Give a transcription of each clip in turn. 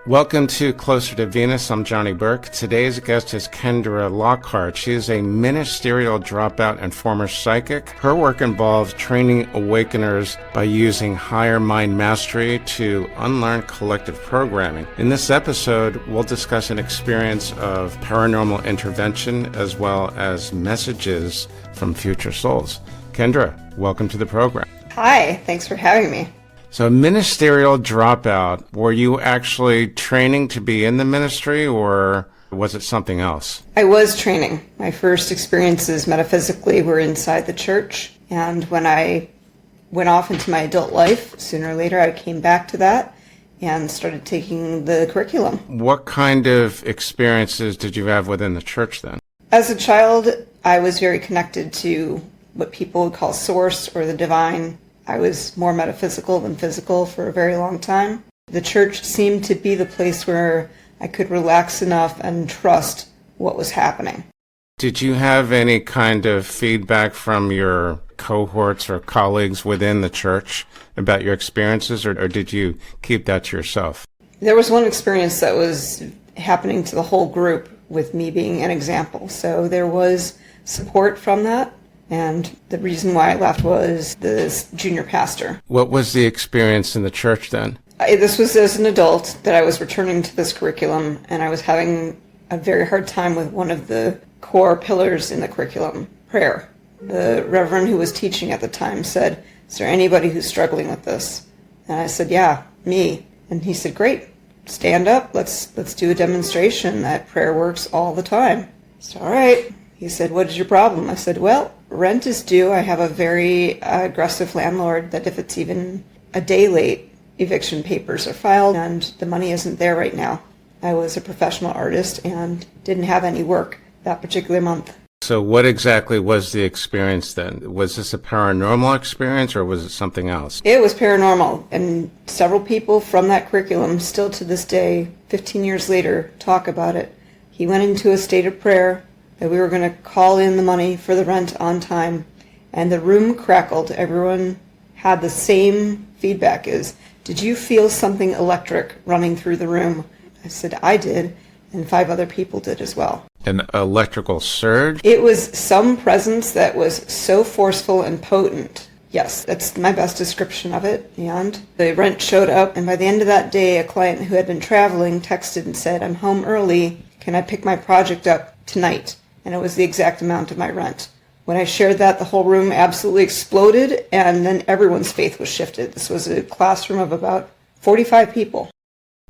Welcome to Closer to Venus. I'm Johnny Burke. Today's guest is Kendra Lockhart. She is a ministerial dropout and former psychic. Her work involves training awakeners by using higher mind mastery to unlearn collective programming. In this episode, we'll discuss an experience of paranormal intervention as well as messages from future souls. Kendra, welcome to the program. Hi, thanks for having me. So ministerial dropout, were you actually training to be in the ministry or was it something else? I was training. My first experiences metaphysically were inside the church, and when I went off into my adult life, sooner or later I came back to that and started taking the curriculum. What kind of experiences did you have within the church then? As a child, I was very connected to what people would call source or the divine. I was more metaphysical than physical for a very long time. The church seemed to be the place where I could relax enough and trust what was happening. Did you have any kind of feedback from your cohorts or colleagues within the church about your experiences, or did you keep that to yourself? There was one experience that was happening to the whole group with me being an example. So there was support from that. And the reason why I left was the junior pastor. What was the experience in the church then? This was as an adult that I was returning to this curriculum, and I was having a very hard time with one of the core pillars in the curriculum, prayer. The reverend who was teaching at the time said, "Is there anybody who's struggling with this?" And I said, "Yeah, me." And he said, "Great, stand up. Let's do a demonstration that prayer works all the time." So, all right. He said, "What is your problem?" I said, "Well, rent is due. I have a very aggressive landlord that if it's even a day late, eviction papers are filed and the money isn't there right now." I was a professional artist and didn't have any work that particular month. So what exactly was the experience then? Was this a paranormal experience or was it something else? It was paranormal, and several people from that curriculum still to this day, 15 years later, talk about it. He went into a state of prayer that we were going to call in the money for the rent on time, and the room crackled. Everyone had the same feedback is, "Did you feel something electric running through the room?" I said, "I did," and 5 other people did as well. An electrical surge? It was some presence that was so forceful and potent. Yes, that's my best description of it. And the rent showed up, and by the end of that day, a client who had been traveling texted and said, "I'm home early. Can I pick my project up tonight?" And it was the exact amount of my rent. When I shared that, the whole room absolutely exploded, and then everyone's faith was shifted. This was a classroom of about 45 people.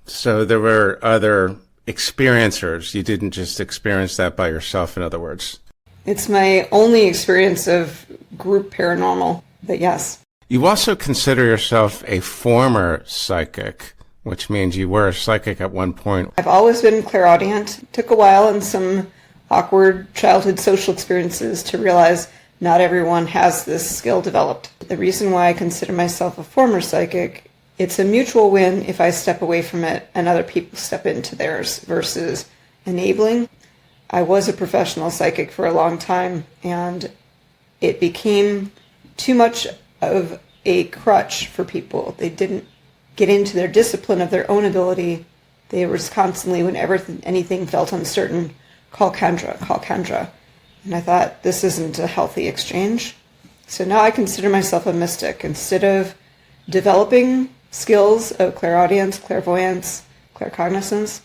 So there were other experiencers. You didn't just experience that by yourself, in other words. It's my only experience of group paranormal, but yes. You also consider yourself a former psychic, which means you were a psychic at one point. I've always been clairaudient. It took a while and some awkward childhood social experiences to realize not everyone has this skill developed. The reason why I consider myself a former psychic, it's a mutual win if I step away from it and other people step into theirs versus enabling. I was a professional psychic for a long time, and it became too much of a crutch for people. They didn't get into their discipline of their own ability. They were constantly, whenever anything felt uncertain, call Kendra, call Kendra. And I thought, this isn't a healthy exchange. So now I consider myself a mystic. Instead of developing skills of clairaudience, clairvoyance, claircognizance,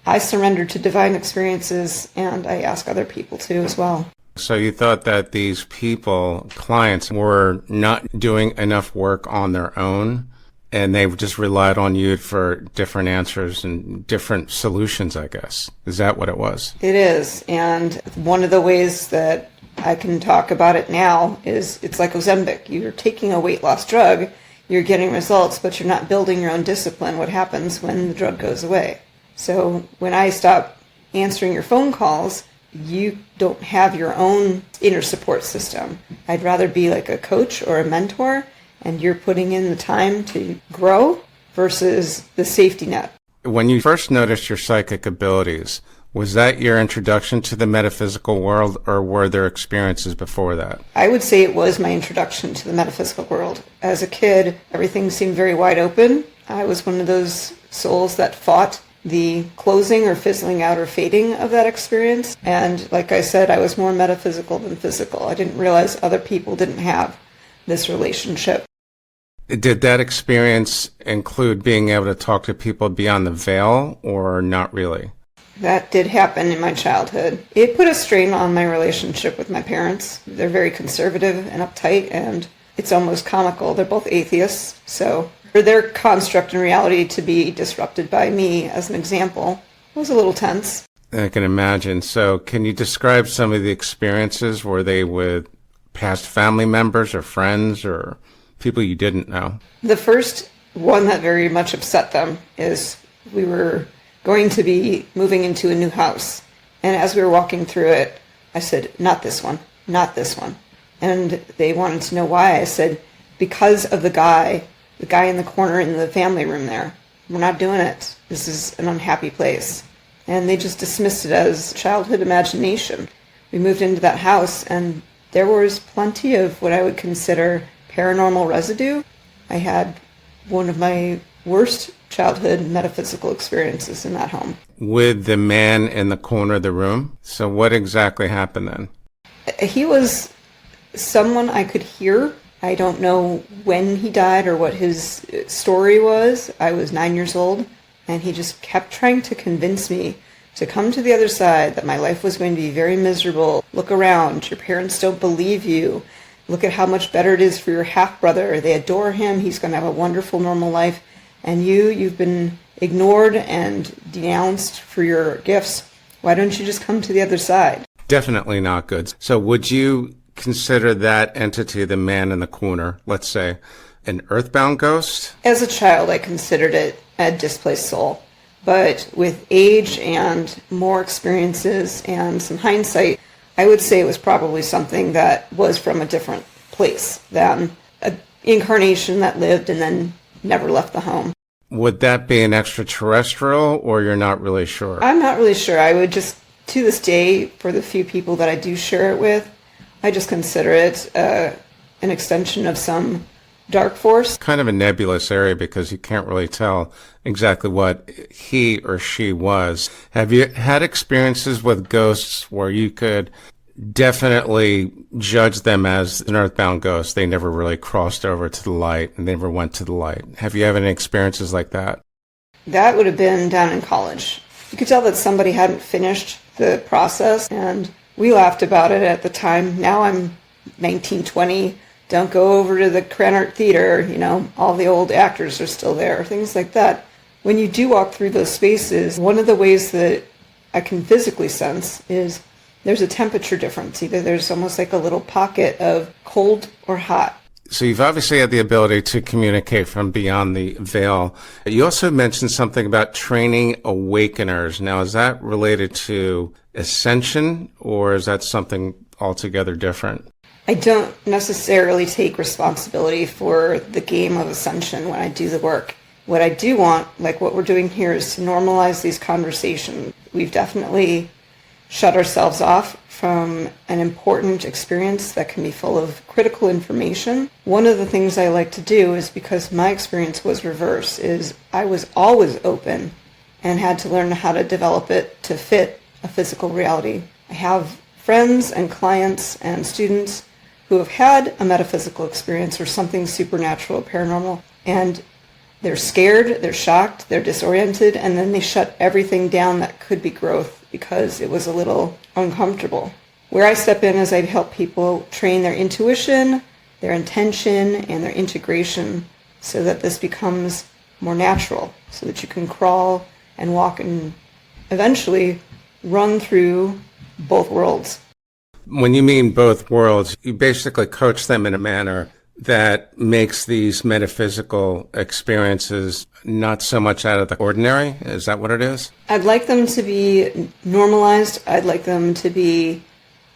I surrender to divine experiences, and I ask other people to as well. So you thought that these people, clients, were not doing enough work on their own, and they just relied on you for different answers and different solutions, I guess. Is that what it was? It is. And one of the ways that I can talk about it now is it's like Ozempic. You're taking a weight loss drug, you're getting results, but you're not building your own discipline. What happens when the drug goes away? So when I stop answering your phone calls, you don't have your own inner support system. I'd rather be like a coach or a mentor, and you're putting in the time to grow versus the safety net. When you first noticed your psychic abilities, was that your introduction to the metaphysical world, or were there experiences before that? I would say it was my introduction to the metaphysical world. As a kid, everything seemed very wide open. I was one of those souls that fought the closing or fizzling out or fading of that experience. And like I said, I was more metaphysical than physical. I didn't realize other people didn't have this relationship. Did that experience include being able to talk to people beyond the veil, or not really? That did happen in my childhood. It put a strain on my relationship with my parents. They're very conservative and uptight, and it's almost comical. They're both atheists, so for their construct and reality to be disrupted by me as an example was a little tense. I can imagine. So can you describe some of the experiences? Were they with past family members or friends or people you didn't know? The first one that very much upset them is we were going to be moving into a new house. And as we were walking through it, I said, not this one, not this one. And they wanted to know why. I said, because of the guy in the corner in the family room there. We're not doing it. This is an unhappy place. And they just dismissed it as childhood imagination. We moved into that house, and there was plenty of what I would consider paranormal residue. I had one of my worst childhood metaphysical experiences in that home. With the man in the corner of the room? So what exactly happened then? He was someone I could hear. I don't know when he died or what his story was. I was 9 years old, and he just kept trying to convince me to come to the other side, that my life was going to be very miserable. Look around. Your parents don't believe you. Look at how much better it is for your half-brother. They adore him. He's going to have a wonderful, normal life. And you've been ignored and denounced for your gifts. Why don't you just come to the other side? Definitely not good. So would you consider that entity, the man in the corner, let's say, an earthbound ghost? As a child, I considered it a displaced soul. But with age and more experiences and some hindsight, I would say it was probably something that was from a different place than an incarnation that lived and then never left the home. Would that be an extraterrestrial, or you're not really sure? I'm not really sure. I would just, to this day, for the few people that I do share it with, I just consider it an extension of some dark force. Kind of a nebulous area because you can't really tell exactly what he or she was. Have you had experiences with ghosts where you could definitely judge them as an earthbound ghost? They never really crossed over to the light and never went to the light. Have you had any experiences like that? That would have been down in college. You could tell that somebody hadn't finished the process, and we laughed about it at the time. Now I'm 19, 20. Don't go over to the Crannert Theater. You know, all the old actors are still there. Things like that. When you do walk through those spaces, one of the ways that I can physically sense is there's a temperature difference. Either there's almost like a little pocket of cold or hot. So you've obviously had the ability to communicate from beyond the veil. You also mentioned something about training awakeners. Now, is that related to ascension, or is that something altogether different? I don't necessarily take responsibility for the game of ascension when I do the work. What I do want, like what we're doing here, is to normalize these conversations. We've definitely shut ourselves off from an important experience that can be full of critical information. One of the things I like to do is, because my experience was reverse, is I was always open and had to learn how to develop it to fit a physical reality. I have friends and clients and students who have had a metaphysical experience or something supernatural, paranormal, and they're scared, they're shocked, they're disoriented, and then they shut everything down that could be growth because it was a little uncomfortable. Where I step in is I help people train their intuition, their intention, and their integration so that this becomes more natural, so that you can crawl and walk and eventually run through both worlds. When you mean both worlds, you basically coach them in a manner that makes these metaphysical experiences not so much out of the ordinary? Is that what it is? I'd like them to be normalized. I'd like them to be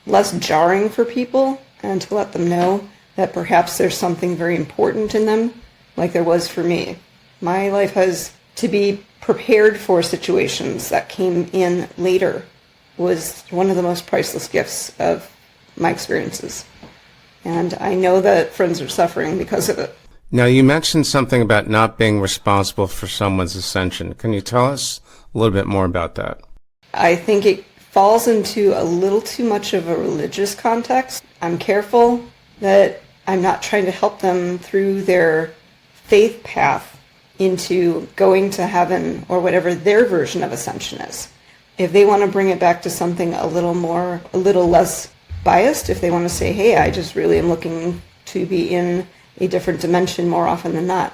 less jarring for people, and to let them know that perhaps there's something very important in them, like there was for me. My life has to be prepared for situations that came in later was one of the most priceless gifts of my experiences. And I know that friends are suffering because of it. Now, you mentioned something about not being responsible for someone's ascension. Can you tell us a little bit more about that? I think it falls into a little too much of a religious context. I'm careful that I'm not trying to help them through their faith path into going to heaven or whatever their version of ascension is. If they want to bring it back to something a little less biased, if they want to say, hey, I just really am looking to be in a different dimension more often than not,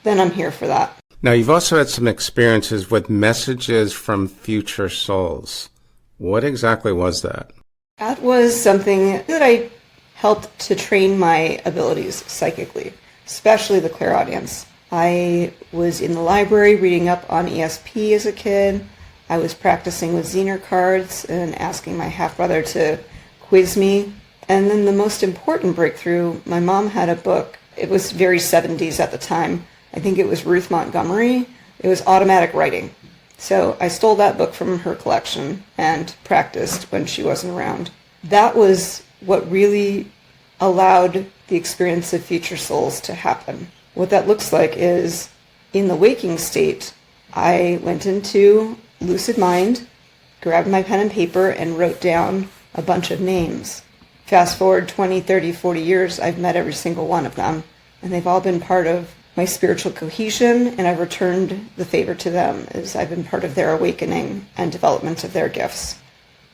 then I'm here for that. Now, you've also had some experiences with messages from future souls. What exactly was that? That was something that I helped to train my abilities psychically, especially the clairaudience. I was in the library reading up on ESP as a kid. I was practicing with Zener cards and asking my half-brother to quiz me. And then the most important breakthrough, my mom had a book. It was very 70s at the time. I think it was Ruth Montgomery. It was automatic writing. So I stole that book from her collection and practiced when she wasn't around. That was what really allowed the experience of future souls to happen. What that looks like is, in the waking state, I went into lucid mind, grabbed my pen and paper, and wrote down a bunch of names. Fast forward 20, 30, 40 years, I've met every single one of them, and they've all been part of my spiritual cohesion, and I've returned the favor to them as I've been part of their awakening and development of their gifts.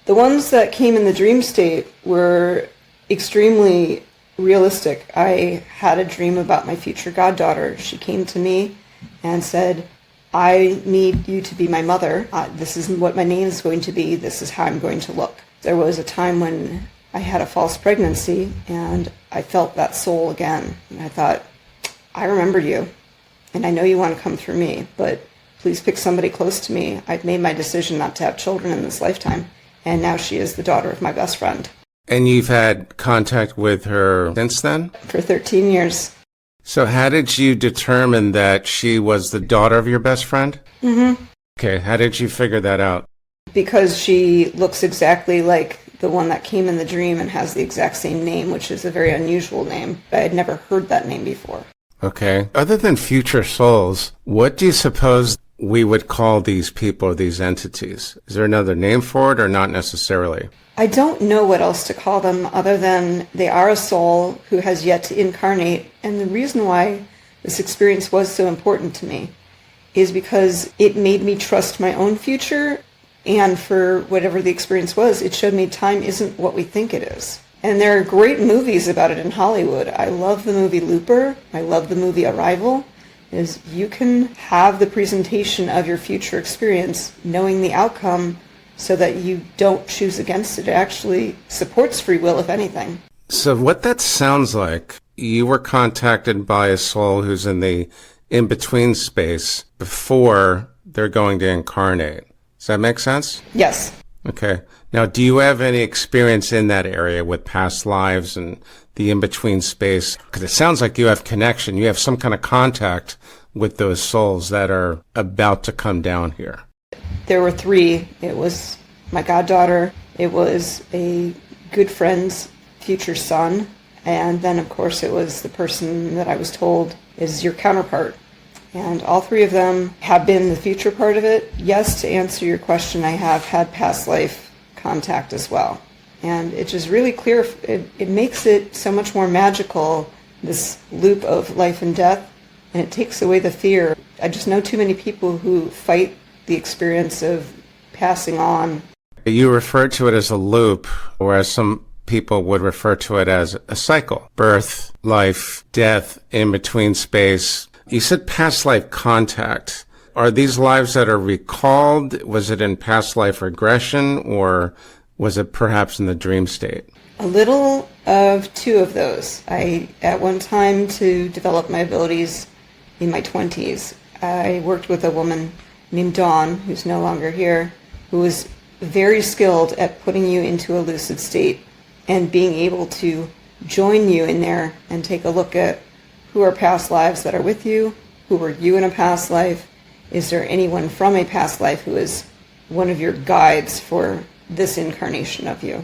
The ones that came in the dream state were extremely realistic. I had a dream about my future goddaughter. She came to me and said, I need you to be my mother. This is what my name is going to be. This is how I'm going to look. There was a time when I had a false pregnancy, and I felt that soul again. And I thought, I remember you, and I know you want to come through me, but please pick somebody close to me. I've made my decision not to have children in this lifetime, and now she is the daughter of my best friend. And you've had contact with her since then? For 13 years. So how did you determine that she was the daughter of your best friend? Mm-hmm. Okay, how did you figure that out? Because she looks exactly like the one that came in the dream and has the exact same name, which is a very unusual name. I had never heard that name before. Okay. Other than future souls, what do you suppose we would call these people or these entities? Is there another name for it or not necessarily? I don't know what else to call them other than they are a soul who has yet to incarnate. And the reason why this experience was so important to me is because it made me trust my own future. And for whatever the experience was, it showed me time isn't what we think it is. And there are great movies about it in Hollywood. I love the movie Looper. I love the movie Arrival. Is you can have the presentation of your future experience knowing the outcome so that you don't choose against it. It actually supports free will, if anything. So what that sounds like, you were contacted by a soul who's in the in-between space before they're going to incarnate. Does that make sense? Yes. Okay. Now, do you have any experience in that area with past lives and the in-between space? Because it sounds like you have connection. You have some kind of contact with those souls that are about to come down here. There were three. It was my goddaughter. It was a good friend's future son. And then, of course, it was the person that I was told is your counterpart. And all three of them have been the future part of it. Yes, to answer your question, I have had past life contact as well. And it's just really clear. It makes it so much more magical, this loop of life and death, and it takes away the fear. I just know too many people who fight the experience of passing on. You refer to it as a loop, whereas some people would refer to it as a cycle. Birth, life, death, in-between space. You said past life contact. Are these lives that are recalled? Was it in past life regression, or was it perhaps in the dream state? A little of two of those. At one time, to develop my abilities in my 20s, I worked with a woman named Dawn, who's no longer here, who was very skilled at putting you into a lucid state and being able to join you in there and take a look at who are past lives that are with you, who were you in a past life, is there anyone from a past life who is one of your guides for this incarnation of you.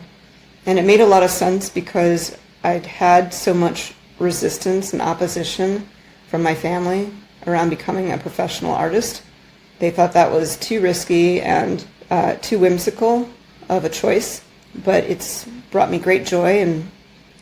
And it made a lot of sense because I'd had so much resistance and opposition from my family around becoming a professional artist. They thought that was too risky and too whimsical of a choice, but it's brought me great joy, and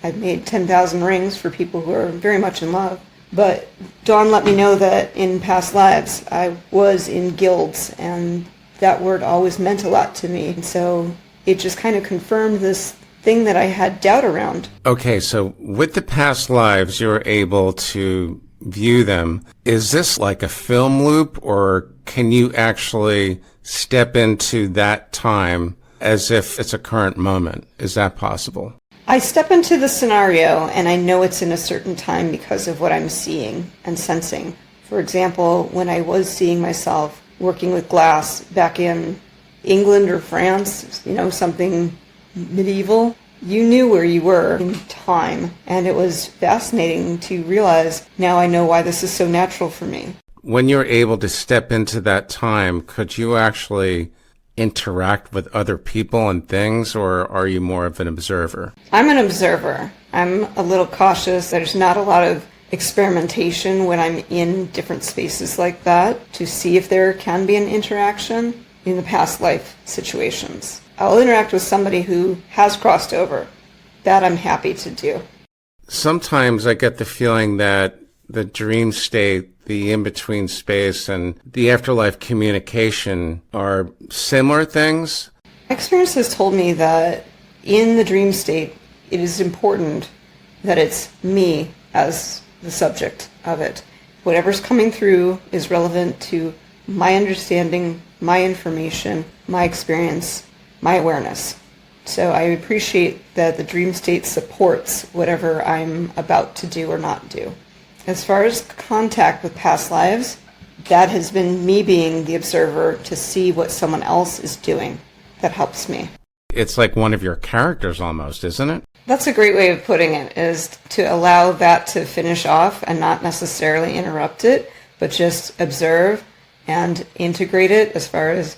I've made 10,000 rings for people who are very much in love. But Dawn let me know that in past lives I was in guilds, and that word always meant a lot to me. And so it just kind of confirmed this thing that I had doubt around. Okay, so with the past lives, you're able to view them. Is this like a film loop, or can you actually step into that time as if it's a current moment? Is that possible? I step into the scenario and I know it's in a certain time because of what I'm seeing and sensing. For example, when I was seeing myself working with glass back in England or France, something medieval, you knew where you were in time. And it was fascinating to realize now I know why this is so natural for me. When you're able to step into that time, could you actually interact with other people and things, or are you more of an observer? I'm an observer. I'm a little cautious. There's not a lot of experimentation when I'm in different spaces like that to see if there can be an interaction in the past life situations. I'll interact with somebody who has crossed over. That I'm happy to do. Sometimes I get the feeling that the dream state, the in-between space, and the afterlife communication are similar things. Experience has told me that in the dream state, it is important that it's me as the subject of it. Whatever's coming through is relevant to my understanding, my information, my experience, my awareness. So I appreciate that the dream state supports whatever I'm about to do or not do. As far as contact with past lives, that has been me being the observer to see what someone else is doing. That helps me. It's like one of your characters almost, isn't it? That's a great way of putting it, is to allow that to finish off and not necessarily interrupt it, but just observe and integrate it as far as,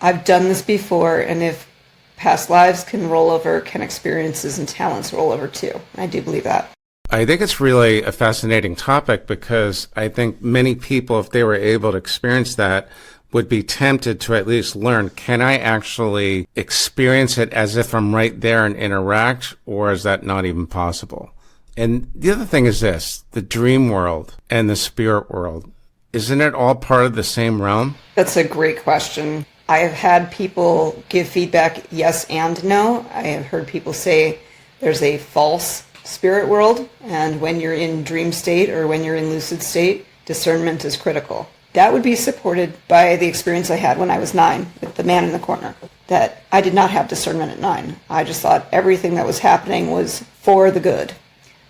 I've done this before, and if past lives can roll over, can experiences and talents roll over too? I do believe that. I think it's really a fascinating topic because I think many people, if they were able to experience that, would be tempted to at least learn, can I actually experience it as if I'm right there and interact, or is that not even possible? And the other thing is this, the dream world and the spirit world, isn't it all part of the same realm? That's a great question. I have had people give feedback yes and no. I have heard people say there's a false spirit world, and when you're in dream state or when you're in lucid state, discernment is critical. That would be supported by the experience I had when I was 9 with the man in the corner, that I did not have discernment at 9. I just thought everything that was happening was for the good.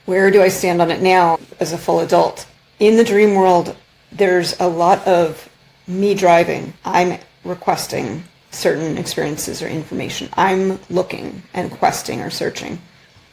Where do I stand on it now as a full adult? In the dream world, there's a lot of me driving. I'm requesting certain experiences or information. I'm looking and questing or searching.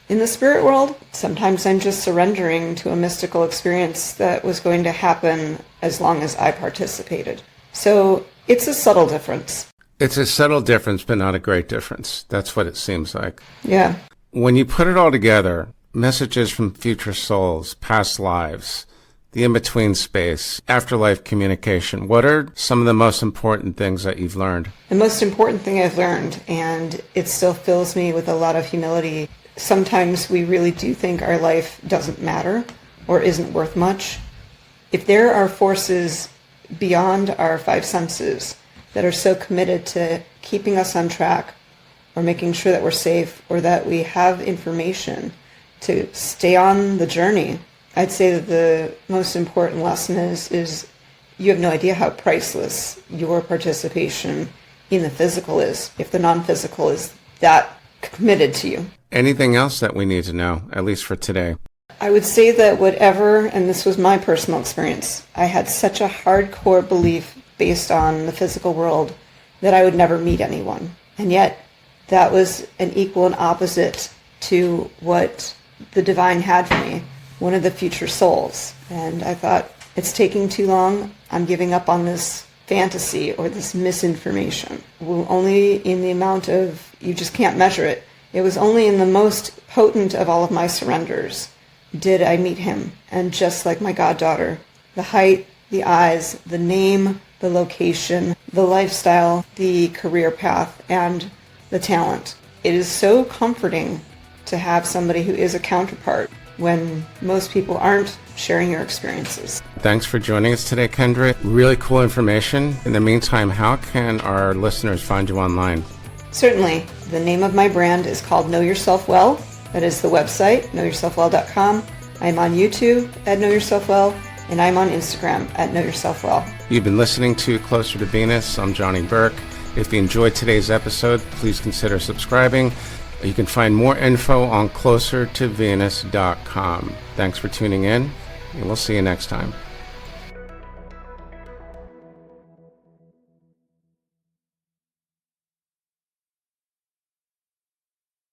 In the spirit world, sometimes I'm just surrendering to a mystical experience that was going to happen as long as I participated. So it's a subtle difference. It's a subtle difference, but not a great difference. That's what it seems like. Yeah. When you put it all together, messages from future souls, past lives, the in-between space, afterlife communication, what are some of the most important things that you've learned? The most important thing I've learned, and it still fills me with a lot of humility, sometimes we really do think our life doesn't matter or isn't worth much. If there are forces beyond our 5 senses that are so committed to keeping us on track or making sure that we're safe or that we have information to stay on the journey, I'd say that the most important lesson is you have no idea how priceless your participation in the physical is, if the non-physical is that committed to you. Anything else that we need to know, at least for today? I would say that whatever, and this was my personal experience, I had such a hardcore belief based on the physical world that I would never meet anyone. And yet, that was an equal and opposite to what the divine had for me, one of the future souls. And I thought, it's taking too long. I'm giving up on this fantasy or this misinformation. Only in the amount of, you just can't measure it. It was only in the most potent of all of my surrenders did I meet him. And just like my goddaughter, the height, the eyes, the name, the location, the lifestyle, the career path, and the talent. It is so comforting to have somebody who is a counterpart when most people aren't sharing your experiences. Thanks for joining us today, Kendra. Really cool information. In the meantime, how can our listeners find you online? Certainly. The name of my brand is called Know Yourself Well. That is the website, knowyourselfwell.com. I'm on YouTube at Know Yourself Well, and I'm on Instagram at Know Yourself Well. You've been listening to Closer to Venus. I'm Johnny Burke. If you enjoyed today's episode, please consider subscribing. You can find more info on closertovenus.com. Thanks for tuning in, and we'll see you next time.